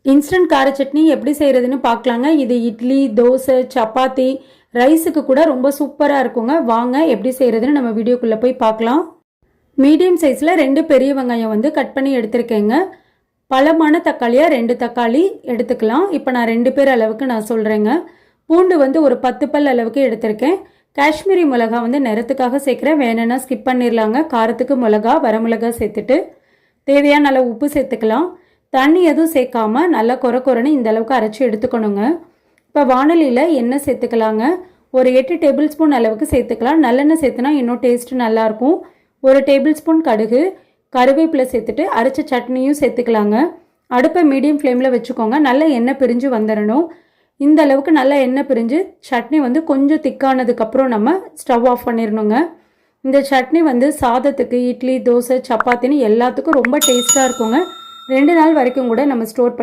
Instant கார சட்னி எப்படி செய்கிறதுன்னு பார்க்கலாங்க. இது இட்லி, தோசை, சப்பாத்தி, ரைஸுக்கு கூட ரொம்ப சூப்பராக இருக்குங்க. வாங்க எப்படி செய்கிறதுன்னு நம்ம வீடியோக்குள்ளே போய் பார்க்கலாம். மீடியம் சைஸில் 2 பெரிய வெங்காயம் வந்து கட் பண்ணி எடுத்திருக்கேங்க. பழமான தக்காளியாக 2 தக்காளி எடுத்துக்கலாம். இப்போ நான் 2 பேர் அளவுக்கு நான் சொல்கிறேங்க. பூண்டு வந்து ஒரு 10 பல் அளவுக்கு எடுத்திருக்கேன். காஷ்மீரி மிளகா வந்து நிறத்துக்காக சேர்க்குறேன், வேணும்னா ஸ்கிப் பண்ணிடலாங்க. காரத்துக்கு மிளகா, வரமிளகா சேர்த்துட்டு தேவையான அளவு உப்பு சேர்த்துக்கலாம். தண்ணி எதுவும் சேர்க்காம நல்லா கொரன்னு இந்த அளவுக்கு அரைச்சி எடுத்துக்கணுங்க. இப்போ வானலியில் எண்ணெய் சேர்த்துக்கலாங்க. ஒரு 8 டேபிள் ஸ்பூன் அளவுக்கு சேர்த்துக்கலாம். நல்லெண்ணெய் சேர்த்துனா இன்னும் டேஸ்ட்டு நல்லாயிருக்கும். 1 டேபிள் ஸ்பூன் கடுகு, கருவேப்பிலை சேர்த்துட்டு அரைச்ச சட்னியும் சேர்த்துக்கலாங்க. அடுப்பை மீடியம் ஃப்ளேமில் வச்சுக்கோங்க. நல்லா எண்ணெய் பிரிஞ்சு வந்துடணும். இந்த அளவுக்கு நல்லா எண்ணெய் பிரிஞ்சு சட்னி வந்து கொஞ்சம் திக்கானதுக்கப்புறம் நம்ம ஸ்டவ் ஆஃப் பண்ணிடணுங்க. இந்த சட்னி வந்து சாதத்துக்கு, இட்லி, தோசை, சப்பாத்தின்னு எல்லாத்துக்கும் ரொம்ப டேஸ்ட்டாக இருக்குங்க. 2 நாள் வரைக்கும் கூட நம்ம ஸ்டோர் பண்ணி